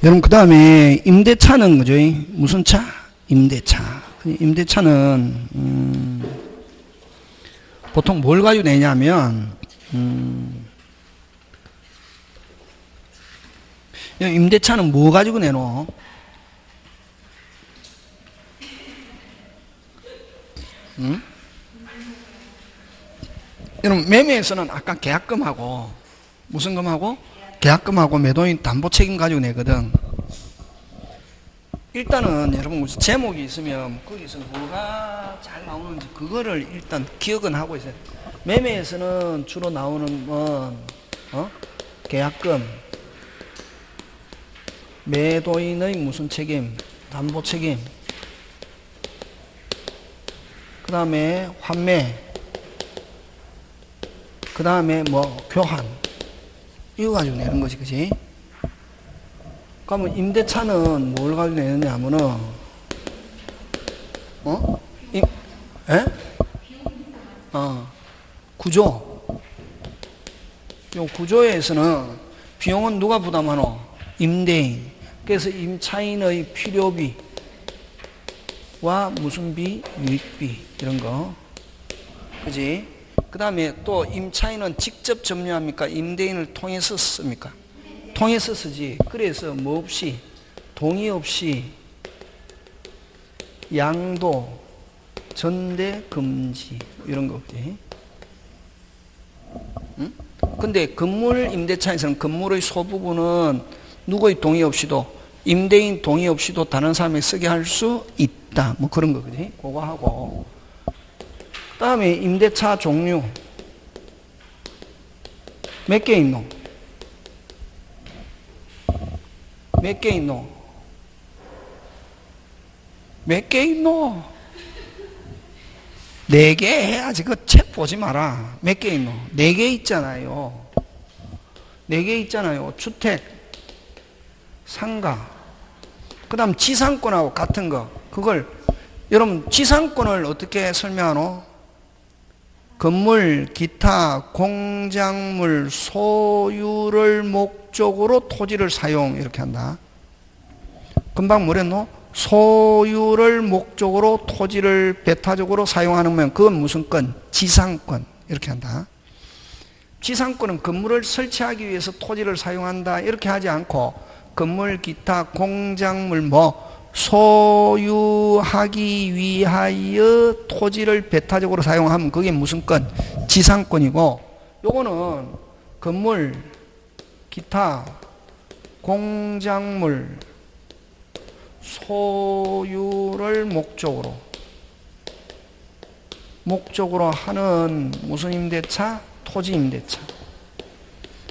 여러분, 그 다음에 임대차는 그죠? 무슨 차? 임대차. 임대차는 보통 뭘 가지고 내냐면 임대차는 뭐 가지고 내노? 여러분, 매매에서는 아까 계약금하고 무슨 금하고? 계약금하고 매도인 담보 책임 가지고 내거든. 일단은 여러분 무슨 제목이 있으면 거기서 뭐가 잘 나오는지 그거를 일단 기억은 하고 있어요. 매매에서는 주로 나오는 건 계약금, 매도인의 무슨 책임, 담보 책임, 그 다음에 환매, 그 다음에 뭐 교환, 이거 가지고 내는 거지, 그지? 그러면 임대차는 뭘 가지고 내느냐 하면은 구조. 요 구조에서는 비용은 누가 부담하노? 임대인. 그래서 임차인의 필요비와 무슨 비? 유익비 이런 거, 그지? 그 다음에 또 임차인은 직접 점유합니까? 임대인을 통해서 씁니까? 통해서 쓰지. 그래서 뭐 없이, 동의 없이 양도, 전대, 금지 이런 거 없지. 응? 근데 건물 임대차에서는 건물의 소부분은 누구의 동의 없이도, 임대인 동의 없이도 다른 사람이 쓰게 할 수 있다. 뭐 그런 거, 그지? 그거 하고. 그 다음에 임대차 종류. 몇 개 있노? 몇 개 있노? 몇 개 있노? 4개 해야지. 그 책 보지 마라. 몇 개 있노? 4개 있잖아요. 4개 있잖아요. 주택, 상가, 그 다음 지상권하고 같은 거. 그걸, 여러분, 지상권을 어떻게 설명하노? 건물, 기타, 공작물, 소유를 목적으로 토지를 사용, 이렇게 한다. 금방 뭐랬노? 소유를 목적으로 토지를 배타적으로 사용하는 면 그건 무슨 건? 지상권, 이렇게 한다. 지상권은 건물을 설치하기 위해서 토지를 사용한다, 이렇게 하지 않고 건물, 기타, 공작물 뭐 소유하기 위하여 토지를 배타적으로 사용하면 그게 무슨 건? 지상권이고, 요거는 건물, 기타, 공작물, 소유를 목적으로 하는 무슨 임대차? 토지 임대차.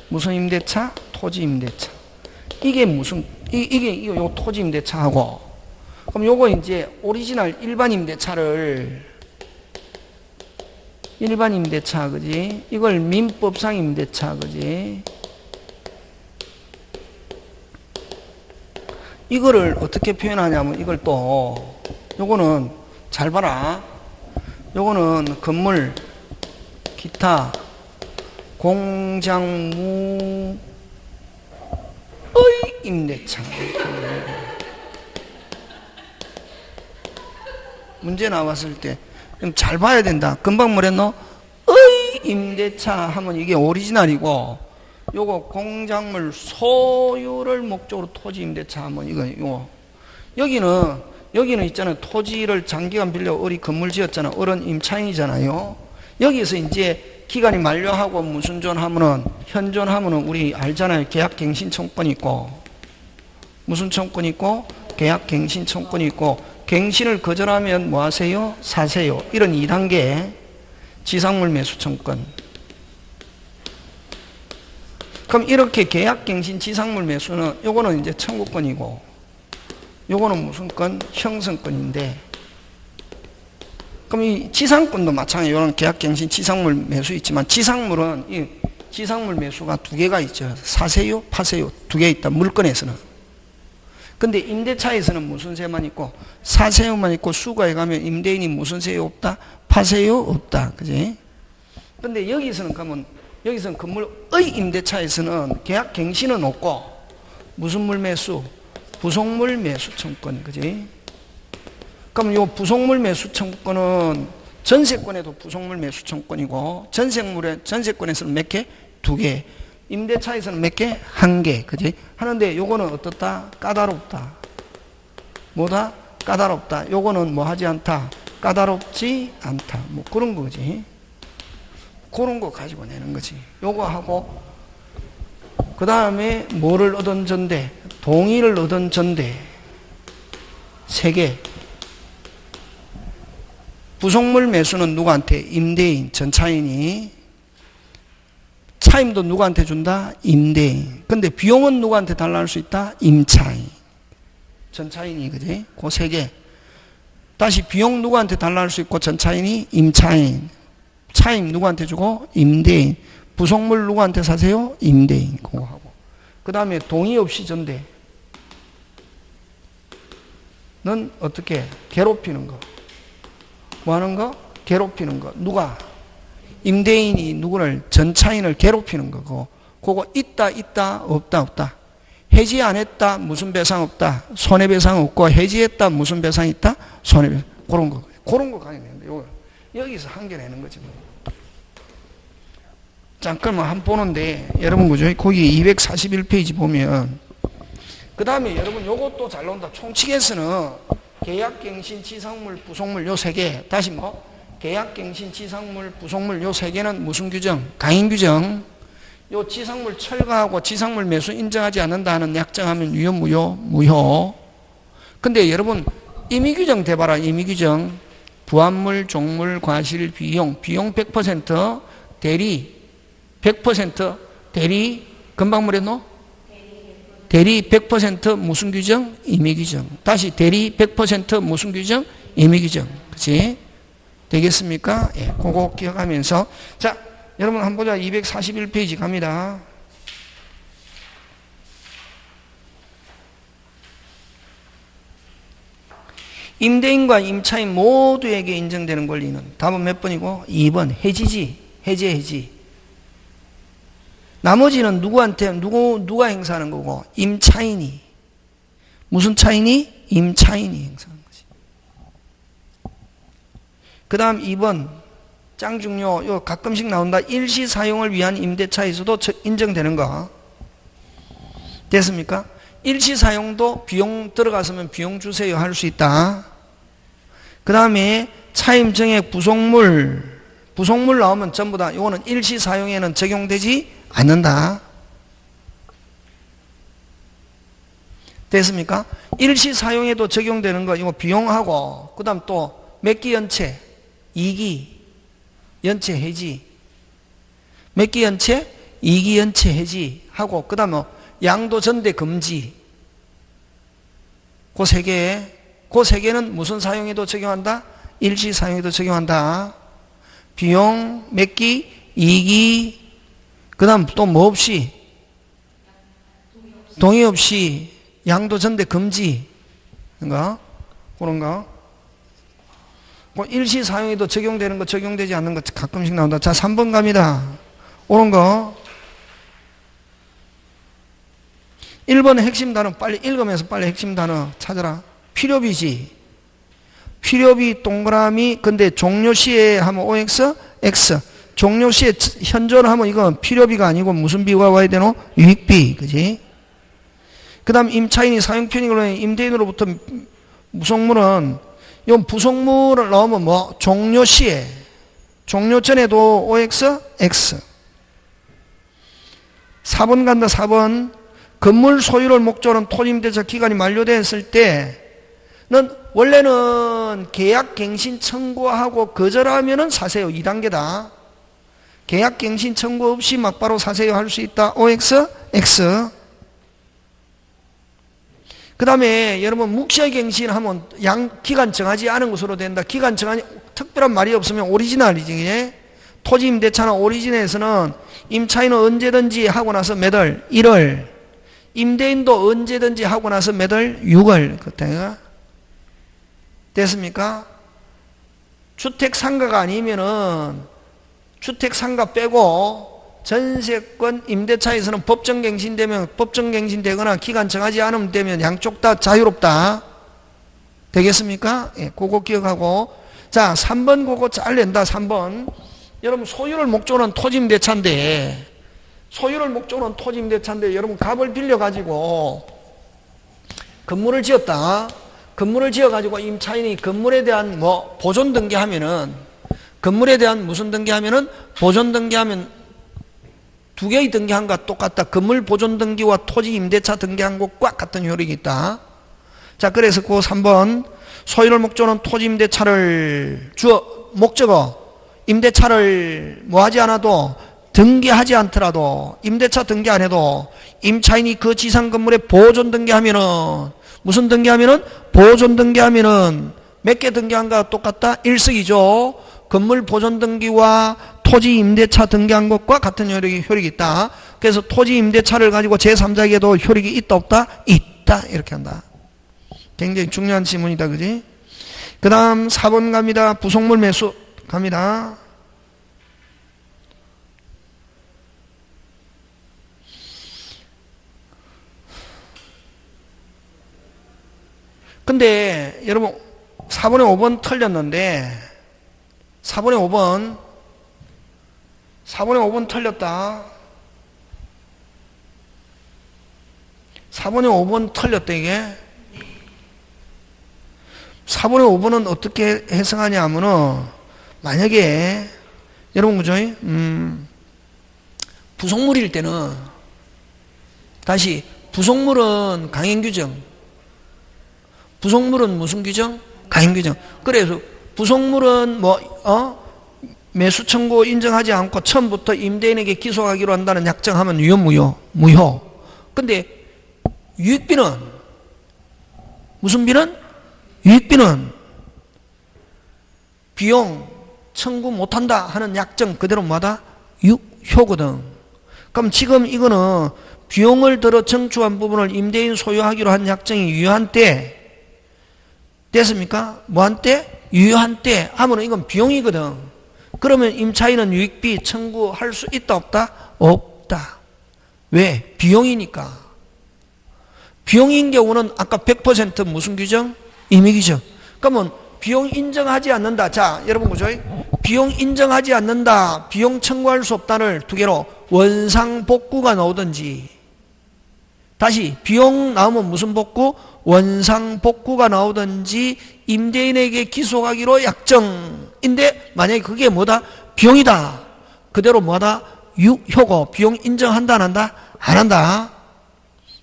무슨 임대차? 토지 임대차. 이게 무슨, 이게 요 토지 임대차하고, 그럼 요거 이제 오리지널 일반 임대차, 그지? 이걸 민법상 임대차, 그지? 이거를 어떻게 표현하냐면 이걸 또, 요거는 잘 봐라. 요거는 건물, 기타, 공작무의 임대차. 문제 나왔을 때 잘 봐야 된다. 금방 뭐랬노? 의 임대차 하면 이게 오리지널이고, 요거 공작물 소유를 목적으로 토지 임대차 하면 이거 여기는 있잖아요. 토지를 장기간 빌려 어리 건물 지었잖아. 어른 임차인이잖아요. 여기서 이제 기간이 만료하고 무슨 존하면은, 현존하면은 우리 알잖아요. 계약갱신청권 있고, 무슨 청권 있고? 계약갱신청권 있고, 갱신을 거절하면 뭐 하세요? 사세요. 이런 2단계 지상물 매수청권. 그럼 이렇게 계약갱신 지상물 매수는 요거는 이제 청구권이고, 요거는 무슨 건? 형성권인데, 그럼 이 지상권도 마찬가지예요. 이런 계약갱신 지상물 매수 있지만, 지상물은 이 지상물 매수가 2개가 있죠. 사세요, 파세요. 2개 있다. 물건에서는. 근데 임대차에서는 무슨 세만 있고? 사세요만 있고, 수거에 가면 임대인이 무슨 세요 없다? 파세요 없다. 그지? 근데 여기서는 가면, 여기서는 건물의 임대차에서는 계약갱신은 없고, 무슨 물 매수? 부속물 매수 청구권, 그지? 그럼 요 부속물 매수 청구권은 전세권에도 부속물 매수 청구권이고, 전세권에서는 몇 개? 2개. 임대차에서는 몇 개? 1개, 그지? 하는데 요거는 어떻다? 까다롭다. 뭐다? 까다롭다. 요거는 뭐 하지 않다? 까다롭지 않다. 뭐 그런 거지. 그런 거 가지고 내는 거지. 요거 하고, 그 다음에 뭐를 얻은 전대? 동의를 얻은 전대. 3개. 부속물 매수는 누구한테? 임대인, 전차인이. 차임도 누구한테 준다? 임대인. 근데 비용은 누구한테 달라할 수 있다? 임차인. 전차인이, 그지? 그 3개. 다시 비용 누구한테 달라할 수 있고, 전차인이 임차인. 차임 누구한테 주고? 임대인. 부속물 누구한테 사세요? 임대인. 그거 하고. 그 다음에 동의 없이 전대. 는 어떻게? 괴롭히는 거. 뭐 하는 거? 괴롭히는 거. 누가? 임대인이 누구를? 전차인을 괴롭히는 거고. 그거 있다, 없다. 해지 안 했다, 무슨 배상 없다. 손해배상 없고, 해지했다, 무슨 배상 있다? 손해배상. 그런 거. 그런 거 가져내는데, 여기서 한겨내는 거지. 뭐. 잠깐만 한 보는데, 여러분, 그죠? 거기 241페이지 보면, 그 다음에 여러분, 요것도 잘 나온다. 총칙에서는 계약갱신, 지상물, 부속물 요 3개. 다시 뭐? 계약갱신, 지상물, 부속물 요 3개는 무슨 규정? 강인규정. 요 지상물 철거하고 지상물 매수 인정하지 않는다 하는 약정하면 유효, 무효. 근데 여러분, 임의규정 대봐라, 임의규정. 부합물, 종물, 과실, 비용 100%, 대리 100%, 대리, 금방 뭐랬노? 대리 100% 무슨 규정? 임의규정. 다시 대리 100% 무슨 규정? 임의규정. 그치? 되겠습니까? 예, 그거 기억하면서. 자, 여러분 한번 보자. 241페이지 갑니다. 임대인과 임차인 모두에게 인정되는 권리는 답은 몇 번이고? 2번 해지지. 해지. 나머지는 누구한테 누가 행사하는 거고? 임차인이. 무슨 차인이? 임차인이 행사하는 거지. 그 다음 2번 짱 중요. 요 가끔씩 나온다. 일시 사용을 위한 임대차에서도 인정되는 거. 됐습니까? 일시 사용도 비용 들어갔으면 비용 주세요 할 수 있다. 그 다음에 차임 정액 부속물 나오면 전부 다 이거는 일시 사용에는 적용되지 않는다. 됐습니까? 일시 사용에도 적용되는 거 이거 비용하고 그 다음 또 몇 기 연체? 2기 연체 해지. 몇 기 연체? 2기 연체 해지 하고 그 다음에 양도 전대 금지. 그 3개는 무슨 사용에도 적용한다? 일시 사용에도 적용한다. 비용 몇 기? 2기. 그 다음 또 뭐 없이? 동의 없이 양도 전대 금지. 그런가? 그런가? 일시 사용에도 적용되는 거, 적용되지 않는 거 가끔씩 나온다. 자, 3번 갑니다. 옳은 거. 1번 핵심 단어 빨리 읽으면서 빨리 핵심 단어 찾아라. 필요비지. 필요비 동그라미. 근데 종료시에 하면 OX, X. 종료시에 현존 하면 이건 필요비가 아니고 무슨 비가 와야 되노? 유익비. 그지? 그 다음 임차인이 사용편익으로 임대인으로부터 부속물은 이 부속물을 넣으면 뭐? 종료시에. 종료 전에도 OX, X. 4번 간다. 4번. 건물 소유를 목적으로 토지임대차 기간이 만료됐을 때는 원래는 계약갱신 청구하고 거절하면은 사세요. 2단계다. 계약갱신 청구 없이 막바로 사세요 할 수 있다. OX, X. 그 다음에 여러분 묵시갱신하면 기간 정하지 않은 것으로 된다. 기간 정하지 특별한 말이 없으면 오리지널이지. 토지임대차나 오리진에서는 임차인은 언제든지 하고 나서 몇 월? 1월. 임대인도 언제든지 하고 나서 몇 월? 6월. 그때가 됐습니까? 주택상가가 아니면은 주택상가 빼고 전세권 임대차에서는 법정갱신되면 법정갱신되거나 기간 정하지 않으면 되면 양쪽 다 자유롭다. 되겠습니까? 예, 그거 기억하고. 자, 3번 그거 잘 낸다. 3번. 여러분 소유를 목적으로는 토지임대차인데 소유를 목적으로는 토지임대차인데 여러분 값을 빌려가지고 건물을 지었다. 건물을 지어가지고 임차인이 건물에 대한 뭐 보존 등기하면은 건물에 대한 무슨 등기하면은 보존 등기하면 두 개의 등기한 것과 똑같다. 건물 보존 등기와 토지 임대차 등기한 것과 같은 효력이 있다. 자, 그래서 그 3번 소유를 목적으로는 토지 임대차를 목적어 임대차를 뭐 하지 않아도 등기하지 않더라도 임대차 등기 안 해도 임차인이 그 지상 건물에 보존 등기하면은 무슨 등기하면은 보존 등기하면은 몇 개 등기한가 똑같다? 일석이조. 건물 보존 등기와 토지 임대차 등기한 것과 같은 효력이 있다. 그래서 토지 임대차를 가지고 제3자에게도 효력이 있다 없다? 있다. 이렇게 한다. 굉장히 중요한 지문이다. 그지? 그 다음 4번 갑니다. 부속물 매수 갑니다. 근데 여러분 4번에 5번 틀렸는데 4번에 5번 틀렸다. 4번에 5번 틀렸다. 이게 4번에 5번은 어떻게 해석하냐 하면은 만약에 여러분 그죠? 부속물일 때는 다시 부속물은 강행규정 부속물은 무슨 규정? 강행규정. 그래서 부속물은 매수 청구 인정하지 않고 처음부터 임대인에게 기소하기로 한다는 약정하면 유효 무효? 무효. 근데 유익비는 무슨 비는? 유익비는 비용 청구 못한다 하는 약정 그대로 뭐다? 유효거든. 그럼 지금 이거는 비용을 들어 청구한 부분을 임대인 소유하기로 한 약정이 유효한 때 됐습니까? 뭐한 때? 유효한 때 하면 이건 비용이거든. 그러면 임차인은 유익비 청구할 수 있다 없다? 없다. 왜? 비용이니까. 비용인 경우는 아까 100% 무슨 규정? 임의규정. 그러면 비용 인정하지 않는다. 자, 여러분 그죠? 비용 인정하지 않는다. 비용 청구할 수 없다를 두 개로 원상복구가 나오든지 다시 비용 나오면 무슨 복구? 원상복구가 나오든지 임대인에게 기소하기로 약정인데 만약에 그게 뭐다? 비용이다. 그대로 뭐다? 유효고 비용 인정한다 안 한다? 안 한다.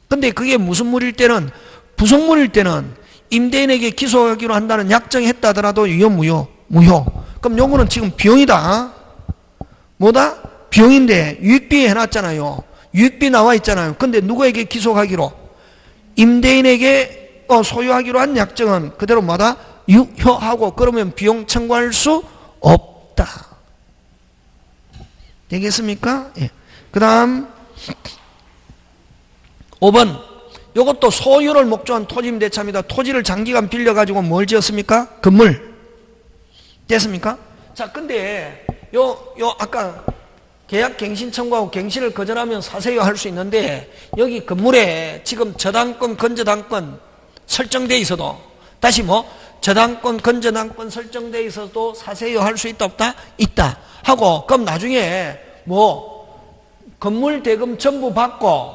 근데 그게 무슨 물일 때는 부속물일 때는 임대인에게 기소하기로 한다는 약정이 했다 하더라도 유효 무효? 무효. 그럼 요거는 지금 비용이다. 뭐다? 비용인데 유익비 해놨잖아요. 유익비 나와 있잖아요. 근데 누구에게 기소하기로? 임대인에게 소유하기로 한 약정은 그대로 뭐다? 유효하고 그러면 비용 청구할 수 없다. 되겠습니까? 예. 그 다음 5번 이것도 소유를 목적한 토지임대차입니다. 토지를 장기간 빌려가지고 뭘 지었습니까? 건물. 됐습니까? 자, 근데 아까 계약 갱신 청구하고 갱신을 거절하면 사세요 할 수 있는데 여기 건물에 지금 저당권, 건저당권 설정되어 있어도 다시 저당권, 건저당권 설정되어 있어도 사세요 할 수 있다 없다? 있다. 하고 그럼 나중에 건물 대금 전부 받고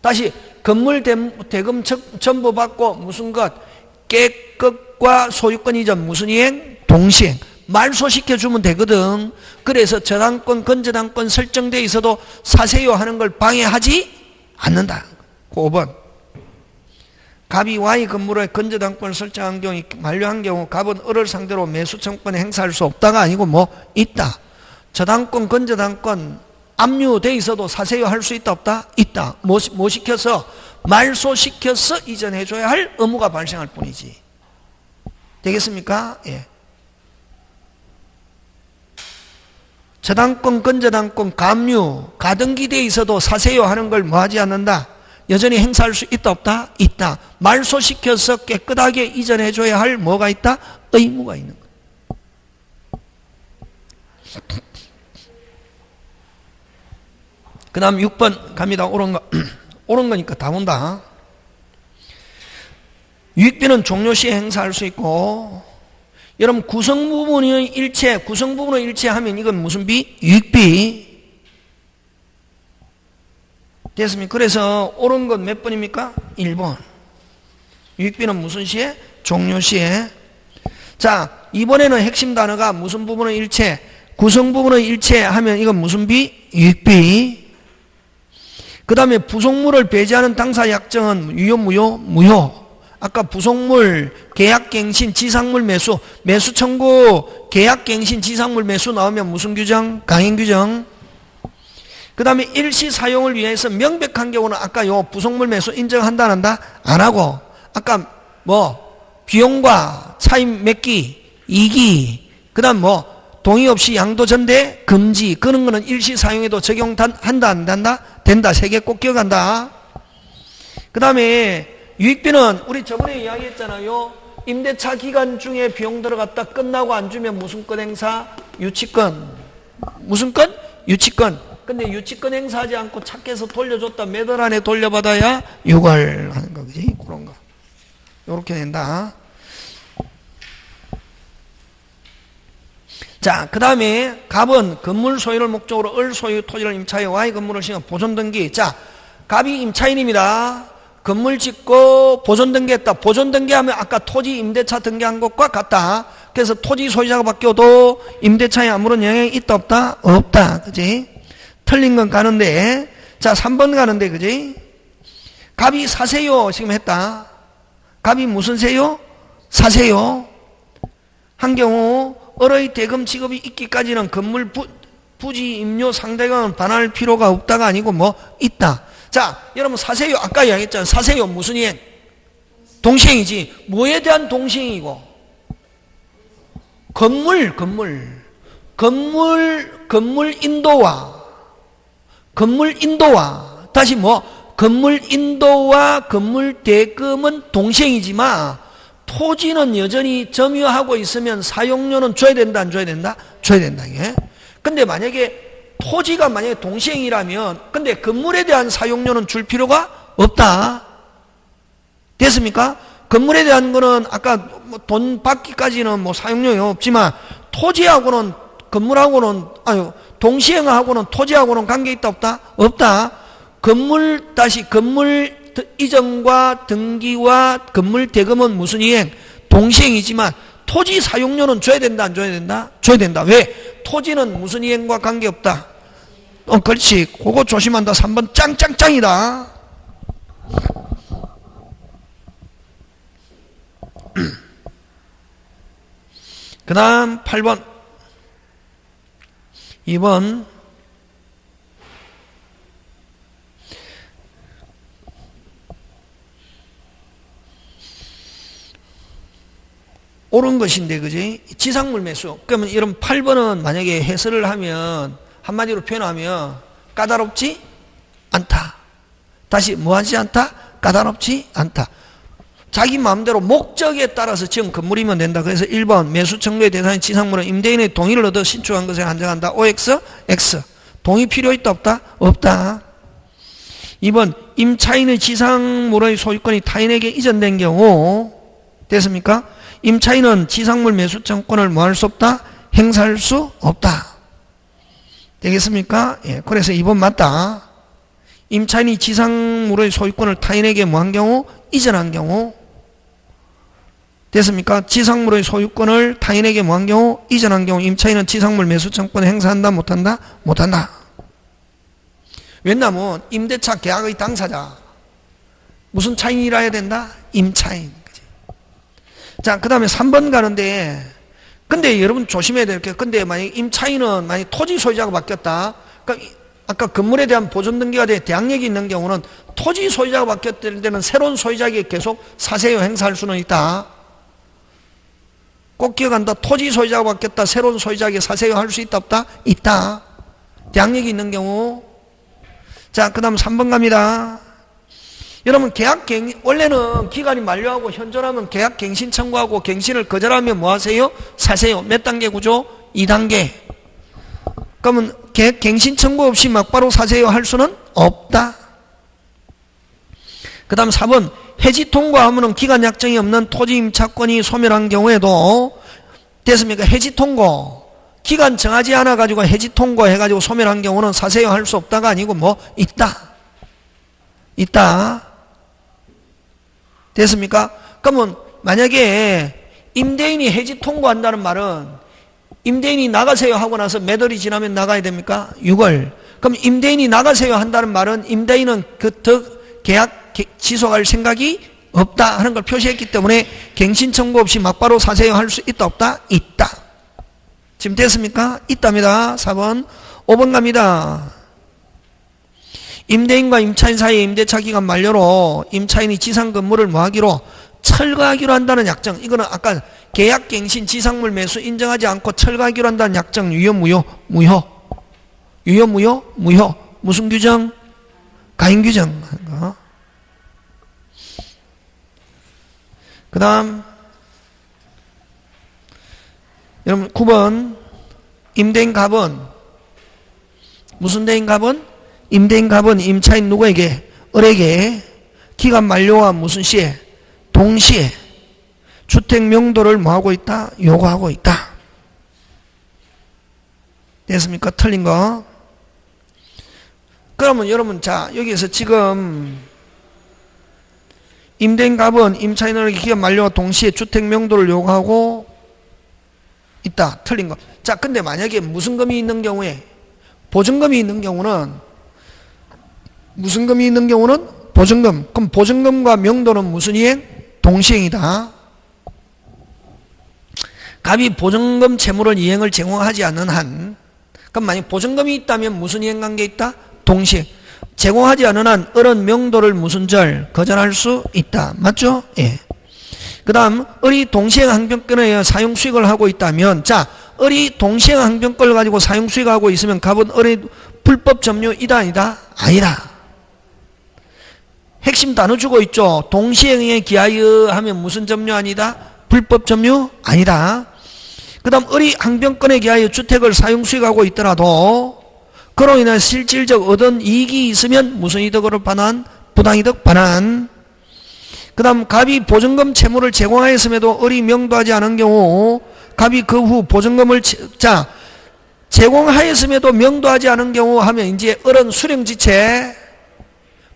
다시 건물 대금 전부 받고 무슨 것? 깨끗과 소유권 이전 무슨 이행? 동시행. 말소시켜주면 되거든. 그래서 저당권, 건저당권 설정되어 있어도 사세요 하는 걸 방해하지 않는다. 5번. 갑이 Y 건물에 건저당권을 설정한 경우 만료한 경우 갑은 을을 상대로 매수청구권을 행사할 수 없다가 아니고 있다. 저당권, 건저당권 압류돼 있어도 사세요 할 수 있다 없다? 있다. 뭐 시켜서? 말소시켜서 이전해줘야 할 의무가 발생할 뿐이지. 되겠습니까? 예. 저당권, 건저당권, 감유, 가등기되어 있어도 사세요 하는 걸 하지 않는다? 여전히 행사할 수 있다 없다? 있다. 말소시켜서 깨끗하게 이전해줘야 할 뭐가 있다? 의무가 있는 거야. 그 다음 6번 갑니다. 옳은 거. 옳은 거니까 다 본다. 유익비는 종료시에 행사할 수 있고, 여러분 구성부분의 일체, 구성부분의 일체하면 이건 무슨 비? 유익비. 됐습니까? 그래서 옳은 건 몇 번입니까? 1번. 유익비는 무슨 시에? 종료시에. 자, 이번에는 핵심 단어가 무슨 부분의 일체? 구성 부분의 일체 하면 이건 무슨 비? 유익비. 그 다음에 부속물을 배제하는 당사 약정은 유효, 무효? 무효. 아까 부속물, 계약갱신, 지상물 매수, 매수 청구, 계약갱신, 지상물 매수 나오면 무슨 규정? 강행규정. 그 다음에 일시 사용을 위해서 명백한 경우는 아까 요 부속물 매수 인정한다 안 한다? 안 하고, 아까 뭐 비용과 차임 맺기, 이기, 그 다음 뭐 동의 없이 양도 전대 금지, 그런 거는 일시 사용에도 적용한다 안 한다? 된다. 세 개 꼭 기억한다. 그 다음에 유익비는 우리 저번에 이야기했잖아요. 임대차 기간 중에 비용 들어갔다 끝나고 안 주면 무슨 건 행사? 유치권. 무슨 건? 유치권. 근데 유치권 행사하지 않고 착해서 돌려줬다 몇 월 안에 돌려받아야 6월 하는 거, 그지? 그런 거. 요렇게 된다. 자, 그 다음에 갑은 건물 소유를 목적으로 을 소유 토지를 임차하여 Y 건물을 시행 보존 등기. 자, 갑이 임차인입니다. 건물 짓고 보존 등기했다. 보존 등기하면 아까 토지 임대차 등기한 것과 같다. 그래서 토지 소유자가 바뀌어도 임대차에 아무런 영향이 있다 없다? 없다. 그지? 틀린 건 가는데, 자 3번 가는데, 그지? 갑이 사세요 지금 했다. 갑이 무슨 세요? 사세요. 한 경우 을의 대금 지급이 있기까지는 건물 부지 임료 상대금은 반할 필요가 없다가 아니고 뭐 있다. 자, 여러분 사세요. 아까 이야기했잖아요. 사세요 무슨 이행? 동시행이지. 뭐에 대한 동시행이고? 건물 인도와 다시 뭐 건물 인도와 건물 대금은 동시행이지만 토지는 여전히 점유하고 있으면 사용료는 줘야 된다 안 줘야 된다? 줘야 된다. 예? 근데 만약에 토지가 만약에 동시행이라면 근데 건물에 대한 사용료는 줄 필요가 없다. 됐습니까? 건물에 대한 거는 아까 뭐 돈 받기까지는 뭐 사용료가 없지만 토지하고는 건물하고는 아니 동시행하고는 토지하고는 관계 있다 없다? 없다. 건물 이전과 등기와 건물 대금은 무슨 이행? 동시행이지만 토지 사용료는 줘야 된다 안 줘야 된다? 줘야 된다. 왜? 토지는 무슨 이행과 관계없다. 그렇지. 그거 조심한다. 3번 짱짱짱이다. 그 다음 8번 2번 옳은 것인데, 그지? 지상물 매수. 그러면 이런 8번은 만약에 해설을 하면, 한마디로 표현하면, 까다롭지 않다. 다시 뭐 하지 않다? 까다롭지 않다. 자기 마음대로 목적에 따라서 지은 건물이면 된다. 그래서 1번, 매수 청구의 대상인 지상물은 임대인의 동의를 얻어 신축한 것에 한정한다. OX, X. 동의 필요 있다, 없다? 없다. 2번, 임차인의 지상물의 소유권이 타인에게 이전된 경우, 됐습니까? 임차인은 지상물 매수 청구권을 뭐 할 수 없다? 행사할 수 없다. 되겠습니까? 예, 그래서 2번 맞다. 임차인이 지상물의 소유권을 타인에게 뭐 한 경우? 이전한 경우. 됐습니까? 지상물의 소유권을 타인에게 뭐 한 경우? 이전한 경우 임차인은 지상물 매수 청구권을 행사한다? 못한다? 못한다. 왜냐면 임대차 계약의 당사자 무슨 차인이라 해야 된다? 임차인. 자, 그 다음에 3번 가는데, 근데 여러분 조심해야 될 게, 근데 만약 임차인은 만약 토지 소유자가 바뀌었다. 그러니까 아까 건물에 대한 보존 등기가 돼 대항력이 있는 경우는 토지 소유자가 바뀌었을 때는 새로운 소유자에게 계속 사세요 행사할 수는 있다. 꼭 기억한다. 토지 소유자가 바뀌었다. 새로운 소유자에게 사세요 할 수 있다 없다? 있다. 대항력이 있는 경우. 자, 그 다음 3번 갑니다. 여러분 원래는 기간이 만료하고 현존하면 계약갱신 청구하고 갱신을 거절하면 뭐 하세요? 사세요. 몇 단계 구조? 2단계. 그러면 갱신 청구 없이 막바로 사세요 할 수는 없다. 그 다음 4번 해지 통고하면은 기간 약정이 없는 토지 임차권이 소멸한 경우에도 됐습니까? 해지 통고 기간 정하지 않아 가지고 해지 통고 해가지고 소멸한 경우는 사세요 할 수 없다가 아니고 뭐 있다. 됐습니까? 그러면 만약에 임대인이 해지 통고한다는 말은 임대인이 나가세요 하고 나서 몇 월이 지나면 나가야 됩니까? 6월. 그럼 임대인이 나가세요 한다는 말은 임대인은 계약 지속할 생각이 없다 하는 걸 표시했기 때문에 갱신 청구 없이 막바로 사세요 할 수 있다 없다? 있다. 지금 됐습니까? 있답니다. 4번. 5번 갑니다. 임대인과 임차인 사이의 임대차 기간 만료로 임차인이 지상 건물을 뭐하기로 철거하기로 한다는 약정. 이거는 아까 계약 갱신 지상물 매수 인정하지 않고 철거하기로 한다는 약정. 유효 무효? 무효. 무슨 규정? 가인 규정. 그 다음 여러분 9번 임대인 갑은 무슨 대인 갑은? 임대인 갑은 임차인 누구에게? 을에게 기간 만료와 무슨 시에? 동시에 주택 명도를 뭐하고 있다? 요구하고 있다. 됐습니까? 틀린 거. 그러면 여러분 자 여기에서 지금 임대인 갑은 임차인에게 기간 만료와 동시에 주택 명도를 요구하고 있다. 틀린 거. 자 근데 만약에 무슨 금이 있는 경우에 보증금이 있는 경우는 무슨 금이 있는 경우는 보증금. 그럼 보증금과 명도는 무슨 이행? 동시행이다. 갑이 보증금 채무를 이행을 제공하지 않는 한 그럼 만약 보증금이 있다면 무슨 이행관계 있다? 동시행. 제공하지 않은 한 을은 명도를 무슨 절? 거절할 수 있다. 맞죠? 예. 그 다음 을이 동시행 항변권에 의해 사용 수익을 하고 있다면 자 을이 동시행 항변권을 가지고 사용 수익을 하고 있으면 갑은 을의 불법 점유이다 아니다? 아니다. 핵심 단어 주고 있죠. 동시행에 기하여 하면 무슨 점유 아니다? 불법 점유 아니다. 그 다음 을이 항변권에 기하여 주택을 사용 수익하고 있더라도 그로 인해 실질적 얻은 이익이 있으면 무슨 이득을 반환? 부당이득 반환. 그 다음 갑이 보증금 채무를 제공하였음에도 을이 명도하지 않은 경우 갑이 그 후 보증금을 제공하였음에도 명도하지 않은 경우 하면 이제 을은 수령지체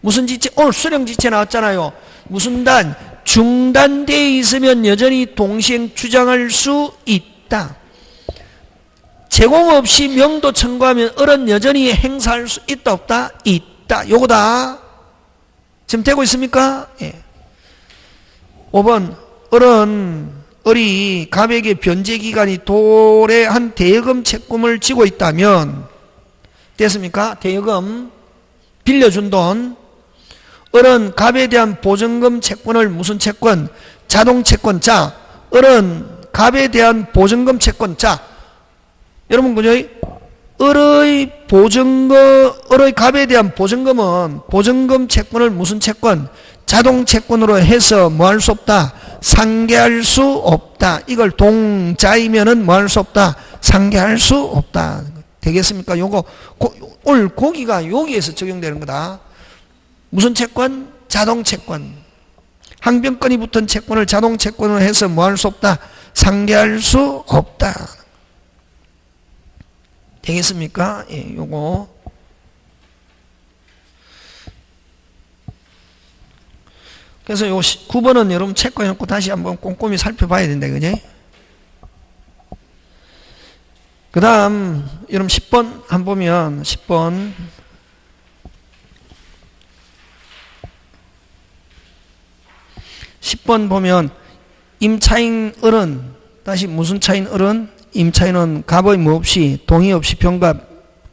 무슨 지체? 오늘 수령지체 나왔잖아요. 무슨 단? 중단되어 있으면 여전히 동시행 주장할 수 있다. 제공 없이 명도 청구하면 을은 여전히 행사할 수 있다 없다? 있다. 요거다. 지금 되고 있습니까? 예. 5번 을이 갑에게 변제기간이 도래한 대여금 채권을 지고 있다면 됐습니까? 대여금 빌려준 돈 을은 갑에 대한 보증금 채권을 무슨 채권? 자동채권. 자 을은 갑에 대한 보증금 채권. 자 여러분 그죠? 을의 갑에 대한 보증금은 보증금 채권을 무슨 채권? 자동채권으로 해서 뭐 할 수 없다? 상계할 수 없다. 이걸 동자이면은 뭐 할 수 없다? 상계할 수 없다. 되겠습니까? 요거 오늘 고기가 여기에서 적용되는 거다. 무슨 채권? 자동채권. 항변권이 붙은 채권을 자동채권으로 해서 뭐 할 수 없다? 상계할 수 없다. 되겠습니까? 예, 요거. 그래서 요 9번은 여러분 체크해놓고 다시 한번 꼼꼼히 살펴봐야 된다, 그지? 그 다음, 여러분 10번 한번 보면, 10번. 10번 보면, 임차인 을은, 다시 무슨 차인 을은? 임차인은 갑의 뭐 없이, 동의 없이 병과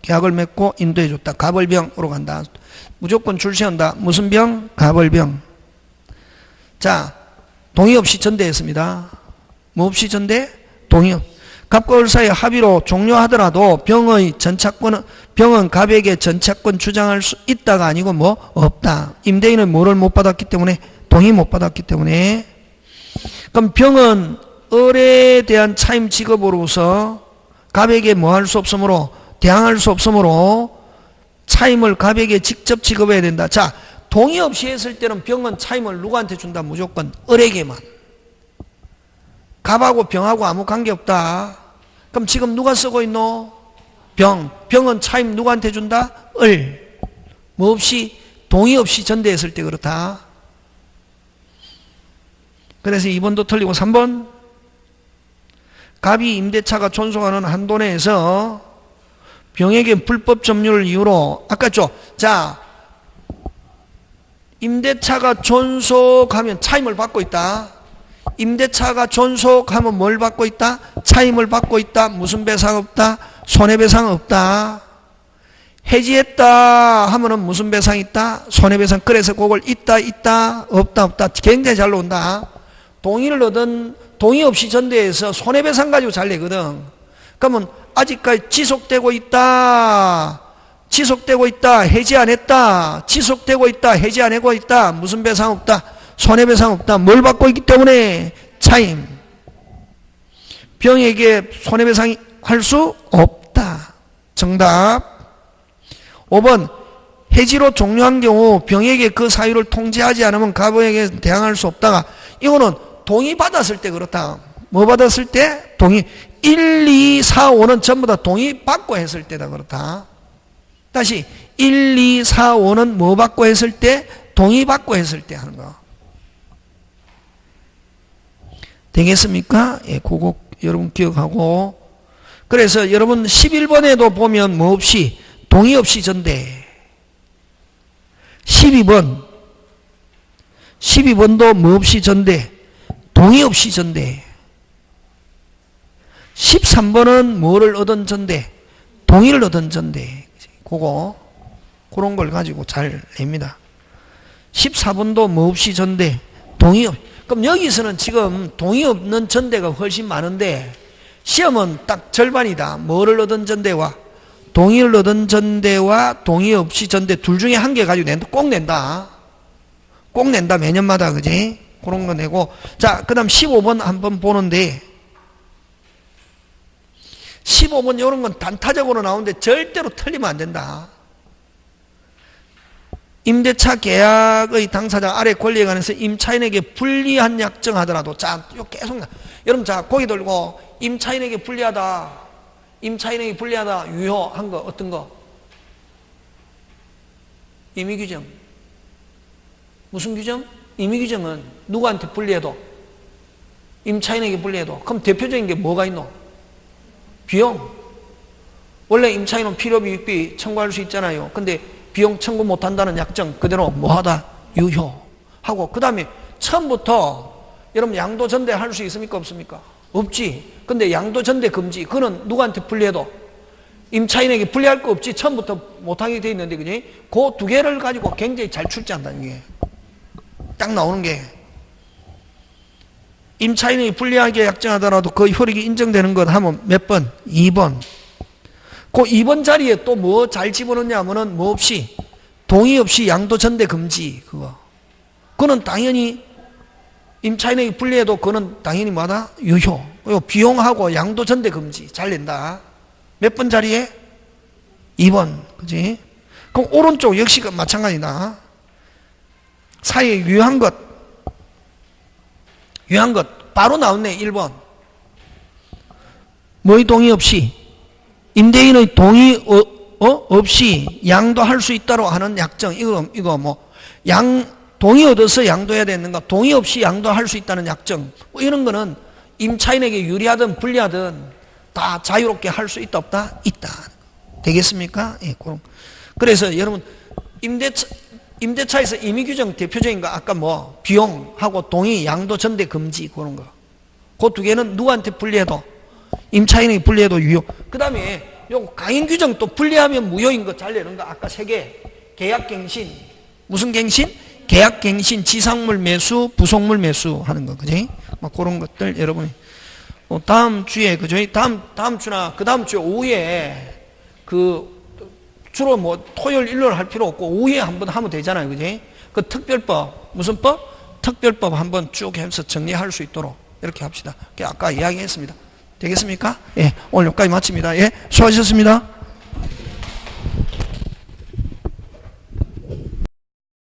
계약을 맺고 인도해줬다. 갑을병으로 간다. 무조건 줄 세운다. 무슨 병? 갑을병. 자, 동의 없이 전대했습니다. 뭐 없이 전대? 동의 없. 갑과 을 사이 합의로 종료하더라도 병은 갑에게 전차권 주장할 수 있다가 아니고 뭐 없다. 임대인은 뭐를 못 받았기 때문에 동의 못 받았기 때문에. 그럼 병은 을에 대한 차임 직업으로서 갑에게 뭐 할 수 없으므로 대항할 수 없으므로 차임을 갑에게 직접 지급해야 된다. 자, 동의 없이 했을 때는 병은 차임을 누구한테 준다? 무조건 을에게만. 갑하고 병하고 아무 관계없다. 그럼 지금 누가 쓰고 있노? 병. 병은 차임 누구한테 준다? 을. 뭐 없이? 동의 없이 전대했을 때 그렇다. 그래서 2번도 틀리고 3번. 갑이 임대차가 존속하는 한도 내에서 병에게 불법 점유를 이유로 아까 죠. 자, 임대차가 존속하면 차임을 받고 있다. 임대차가 존속하면 뭘 받고 있다? 차임을 받고 있다. 무슨 배상 없다? 손해배상 없다. 해지했다 하면은 무슨 배상 있다? 손해배상. 그래서 그걸 있다 없다 굉장히 잘 나온다. 동의를 얻은 동의 없이 전대해서 손해배상 가지고 잘 내거든. 그러면 아직까지 지속되고 있다. 해지 안 했다. 지속되고 있다. 해지 안 하고 있다. 무슨 배상 없다? 손해배상 없다. 뭘 받고 있기 때문에? 차임. 병에게 손해배상 할 수 없다. 정답. 5번. 해지로 종료한 경우 병에게 그 사유를 통지하지 않으면 갑에게 대항할 수 없다가 이거는 동의 받았을 때 그렇다. 뭐 받았을 때? 동의. 1, 2, 4, 5는 전부 다 동의 받고 했을 때다 그렇다. 다시 1, 2, 4, 5는 뭐 받고 했을 때? 동의 받고 했을 때 하는 거. 되겠습니까? 예, 그거 여러분 기억하고. 그래서 여러분 11번에도 보면 뭐 없이 동의 없이 전대. 12번도 뭐 없이 전대. 동의 없이 전대. 13번은 뭐를 얻은 전대? 동의를 얻은 전대. 그런 걸 가지고 잘 냅니다. 14번도 뭐 없이 전대. 동의 없. 그럼 여기서는 지금 동의 없는 전대가 훨씬 많은데 시험은 딱 절반이다. 뭐를 얻은 전대와 동의를 얻은 전대와 동의 없이 전대 둘 중에 한 개 가지고 꼭 낸다. 꼭 낸다. 매년마다. 그지? 그런 거 내고. 자, 그 다음 15번 한번 보는데 15번 이런 건 단타적으로 나오는데 절대로 틀리면 안 된다. 임대차 계약의 당사자 아래 권리에 관해서 임차인에게 불리한 약정하더라도 자, 요 계속 여러분 자, 고개 들고 임차인에게 불리하다 유효한 거 어떤 거? 임의규정. 무슨 규정? 임의규정은 누구한테 불리해도 임차인에게 불리해도 그럼 대표적인 게 뭐가 있노? 비용. 원래 임차인은 필요비 육비 청구할 수 있잖아요. 근데 비용 청구 못한다는 약정 그대로 뭐하다? 유효하고 그 다음에 처음부터 여러분 양도전대 할 수 있습니까? 없습니까? 없지. 근데 양도전대 금지 그거는 누구한테 불리해도 임차인에게 불리할 거 없지. 처음부터 못하게 돼 있는데 그지? 그 두 개를 가지고 굉장히 잘 출제한다. 이게 딱 나오는 게 임차인이 불리하게 약정하더라도 그 효력이 인정되는 것 하면 몇 번? 2번. 그 2번 자리에 또 뭐 잘 집어넣냐 하면은 뭐 없이 동의 없이 양도전대 금지 그거는 당연히 임차인에게 불리해도 그거는 당연히 뭐다? 유효. 비용하고 양도전대 금지 잘 낸다. 몇 번 자리에? 2번. 그지? 그럼 오른쪽 역시 마찬가지다. 사이에 유효한 것 바로 나왔네. 1번. 뭐의 동의 없이 임대인의 동의 없이 양도할 수 있다고 하는 약정. 이거 뭐 동의 얻어서 양도해야 되는가? 동의 없이 양도할 수 있다는 약정. 뭐 이런 거는 임차인에게 유리하든 불리하든 다 자유롭게 할 수 있다 없다? 있다. 되겠습니까? 예, 그래서 여러분 임대차에서 임의규정 대표적인 거 아까 뭐 비용하고 동의, 양도, 전대, 금지 그런 거. 그 두 개는 누구한테 불리해도 임차인에게 불리해도 유효. 그 다음에 요 강인규정 또 불리하면 무효인 거 잘 내는 거 아까 세 개. 계약갱신. 무슨 갱신? 계약갱신, 지상물 매수, 부속물 매수 하는 거. 그지? 막 그런 것들 여러분이 다음 주에 그죠? 다음 주나 그 다음 주 오후에 주로 뭐 토요일 일요일 할 필요 없고 오후에 한번 하면 되잖아요. 그지? 그 특별법 무슨 법? 특별법 한번 쭉 해서 정리할 수 있도록 이렇게 합시다. 아까 이야기했습니다. 되겠습니까? 예, 오늘 여기까지 마칩니다. 예, 수고하셨습니다.